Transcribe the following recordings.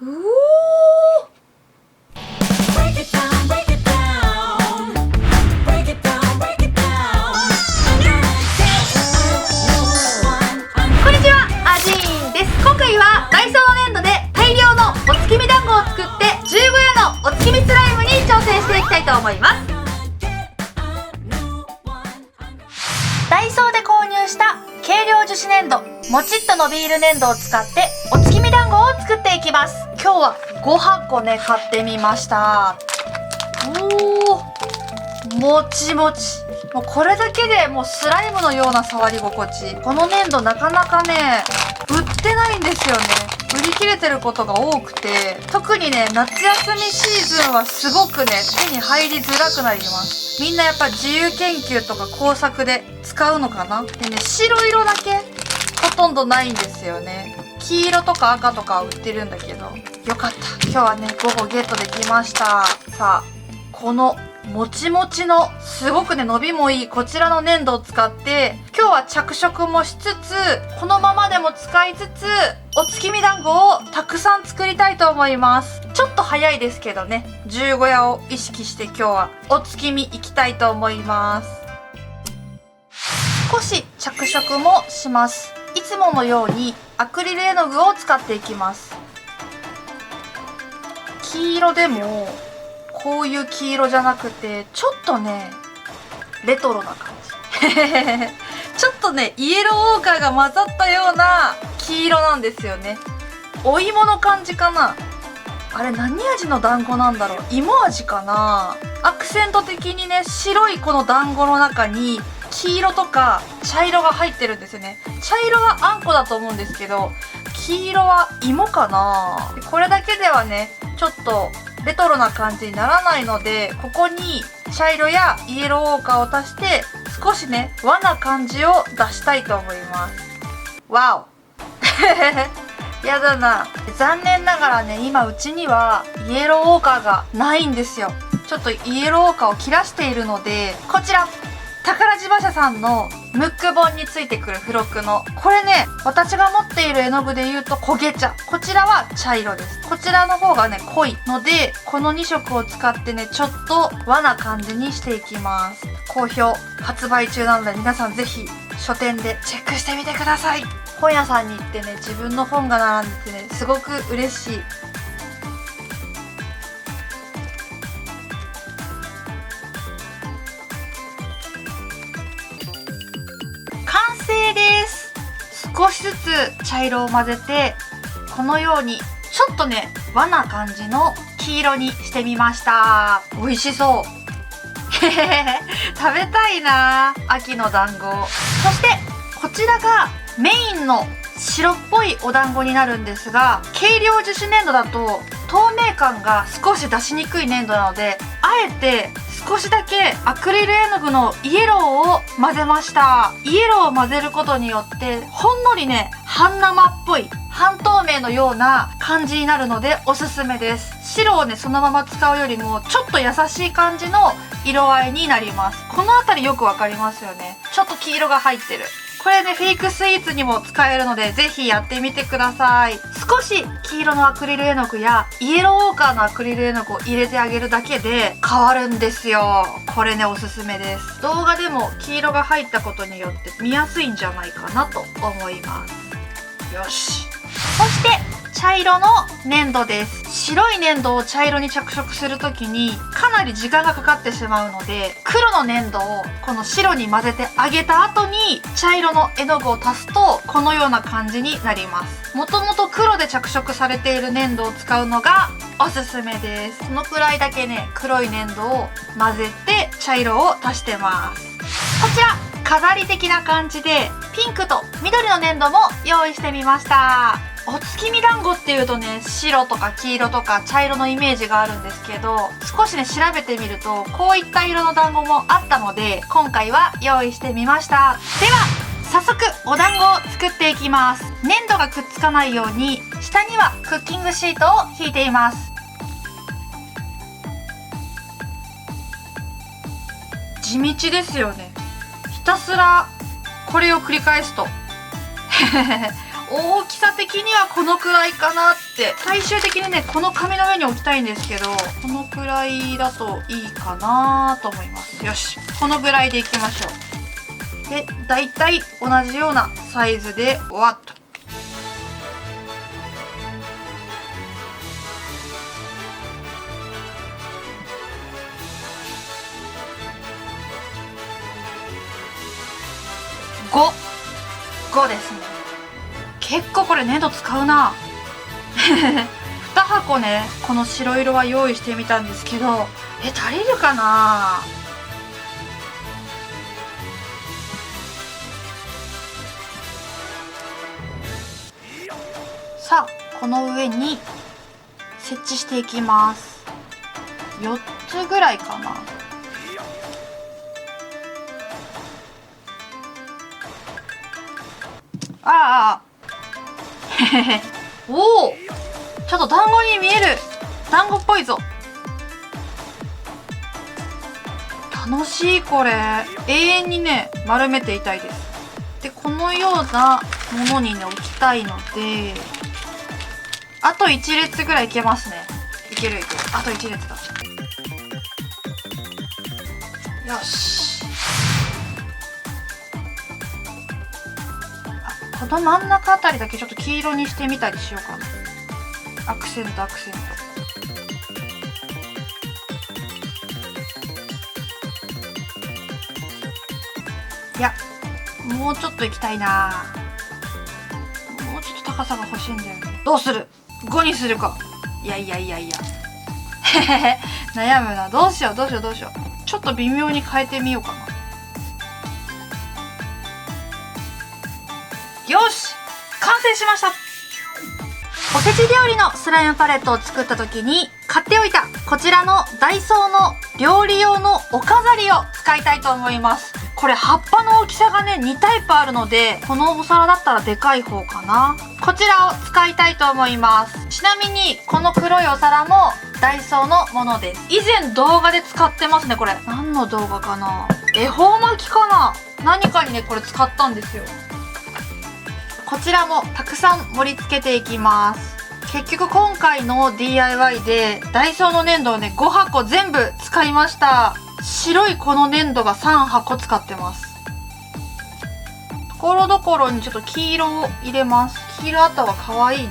うおー、こんにちは、アジーンです。今回はダイソーの粘土で大量のお月見団子を作って15夜のお月見スライムに挑戦していきたいと思います。ダイソーで購入した軽量樹脂粘土、もちっと伸びる粘土を使ってお月見団子を作っていきます。今日は5箱ね買ってみました。おー、もちもち。もうこれだけでもうスライムのような触り心地。この粘土なかなかね売ってないんですよね。売り切れてることが多くて、特にね夏休みシーズンはすごくね手に入りづらくなります。みんなやっぱ自由研究とか工作で使うのかな。でね、白色だけほとんどないんですよね。黄色とか赤とかは売ってるんだけど、よかった、今日はね5個ゲットできました。さあ、このもちもちのすごくね伸びもいいこちらの粘土を使って今日は着色もしつつ、このままでも使いつつお月見団子をたくさん作りたいと思います。ちょっと早いですけどね、15夜を意識して今日はお月見行きたいと思います。少し着色もします。いつものようにアクリル絵の具を使っていきます。黄色でもこういう黄色じゃなくて、ちょっとねレトロな感じちょっとねイエローオーカーが混ざったような黄色なんですよね。お芋の感じかな。あれ何味の団子なんだろう。芋味かな。アクセント的にね白いこの団子の中に黄色とか茶色が入ってるんですよね。茶色はあんこだと思うんですけど、黄色は芋かな。これだけではねちょっとレトロな感じにならないので、ここに茶色やイエローオーカーを足して少しね和な感じを出したいと思います。わおやだな。残念ながらね今うちにはイエローオーカーがないんですよ。ちょっとイエローオーカーを切らしているので、こちら宝島社さんのムック本についてくる付録のこれね、私が持っている絵の具で言うと焦げ茶、こちらは茶色です。こちらの方がね濃いので、この2色を使ってねちょっと和な感じにしていきます。好評発売中なので皆さんぜひ書店でチェックしてみてください。本屋さんに行ってね自分の本が並んでてねすごく嬉しい。完成です。少しずつ茶色を混ぜてこのようにちょっとね和な感じの黄色にしてみました。美味しそう食べたいな秋の団子。そしてこちらがメインの白っぽいお団子になるんですが、軽量樹脂粘土だと透明感が少し出しにくい粘土なので、あえて少しだけアクリル絵の具のイエローを混ぜました。イエローを混ぜることによってほんのりね半生っぽい半透明のような感じになるのでおすすめです。白をねそのまま使うよりもちょっと優しい感じの色合いになります。この辺りよくわかりますよね。ちょっと黄色が入ってる。これねフェイクスイーツにも使えるのでぜひやってみてください。少し黄色のアクリル絵の具やイエローオーカーのアクリル絵の具を入れてあげるだけで変わるんですよ。これねおすすめです。動画でも黄色が入ったことによって見やすいんじゃないかなと思います。よし。そして茶色の粘土です。白い粘土を茶色に着色するときにかなり時間がかかってしまうので、黒の粘土をこの白に混ぜてあげた後に茶色の絵の具を足すとこのような感じになります。もともと黒で着色されている粘土を使うのがおすすめです。そのくらいだけね黒い粘土を混ぜて茶色を足してます。こちら飾り的な感じでピンクと緑の粘土も用意してみました。お月見団子っていうとね白とか黄色とか茶色のイメージがあるんですけど、少しね調べてみるとこういった色の団子もあったので今回は用意してみました。では早速お団子を作っていきます。粘土がくっつかないように下にはクッキングシートを引いています。地道ですよね。ひたすらこれを繰り返すと大きさ的にはこのくらいかなって。最終的にねこの紙の上に置きたいんですけど、このくらいだといいかなと思います。よし、このぐらいでいきましょう。でだいたい同じようなサイズでわっと。5ですね。結構これ粘土使うな。2箱ねこの白色は用意してみたんですけど、足りるかな。さあこの上に設置していきます。4つぐらいかな。ああおお、ちょっと団子に見える。団子っぽいぞ。楽しい。これ永遠にね丸めていたいです。でこのようなものにね置きたいので、あと1列ぐらいいけますね。いけるいける。あと1列だ。よし。この真ん中あたりだけちょっと黄色にしてみたりしようかな。アクセントアクセント。いやもうちょっと行きたいな。もうちょっと高さが欲しいんだよね。どうする？ 5 にするか。いや悩むな。どうしよう。ちょっと微妙に変えてみようかな。よし完成しました。おせち料理のスライムパレットを作った時に買っておいたこちらのダイソーの料理用のお飾りを使いたいと思います。これ葉っぱの大きさがね2タイプあるので、このお皿だったらでかい方かな。こちらを使いたいと思います。ちなみにこの黒いお皿もダイソーのものです。以前動画で使ってますね。これ何の動画かな。恵方巻きかな。何かにねこれ使ったんですよ。こちらもたくさん盛り付けていきます。結局今回の DIY でダイソーの粘土をね5箱全部使いました。白いこの粘土が3箱使ってます。ところどころにちょっと黄色を入れます。黄色あった方が可愛いね。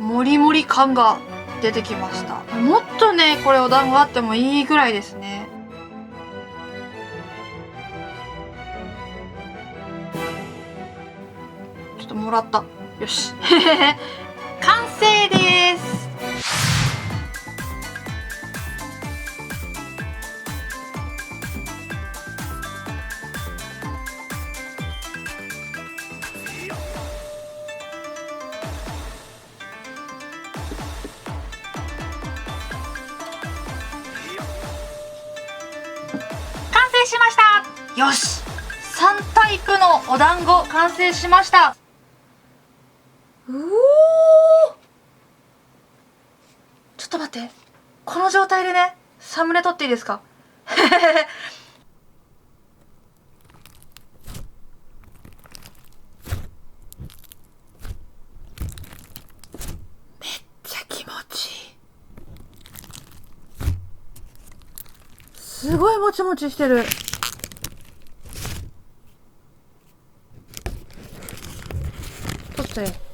もりもり感が出てきました。もっとねこれお団子あってもいいぐらいですね。ちょっともらった。よし完成です。しました。よし、3タイプのお団子完成しました。うおー、ちょっと待って、この状態でねサムネ撮っていいですか。めっちゃ気持ちいい。すごいもちもちしてる。取って。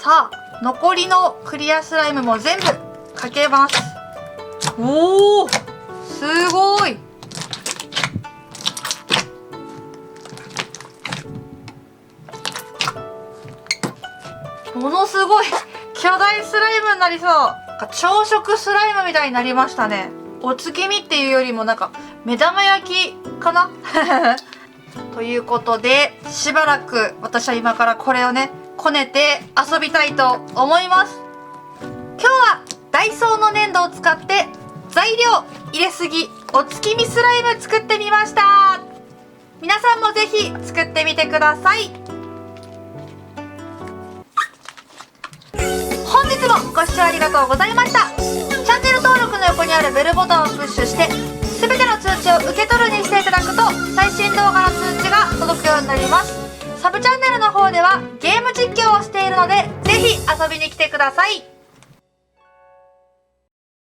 さあ残りのクリアスライムも全部かけます。おお、すごい。ものすごい巨大スライムになりそう。朝食スライムみたいになりましたね。お月見っていうよりもなんか目玉焼きかなということで、しばらく私は今からこれをねこねて遊びたいと思います。今日はダイソーの粘土を使って材料入れすぎお月見スライム作ってみました。皆さんもぜひ作ってみてください。本日もご視聴ありがとうございました。チャンネル登録の横にあるベルボタンをプッシュして全ての通知を受け取るにしていただくと最新動画の通知が届くようになります。サブチャンネルの方ではゲーム実況をしているのでぜひ遊びに来てください。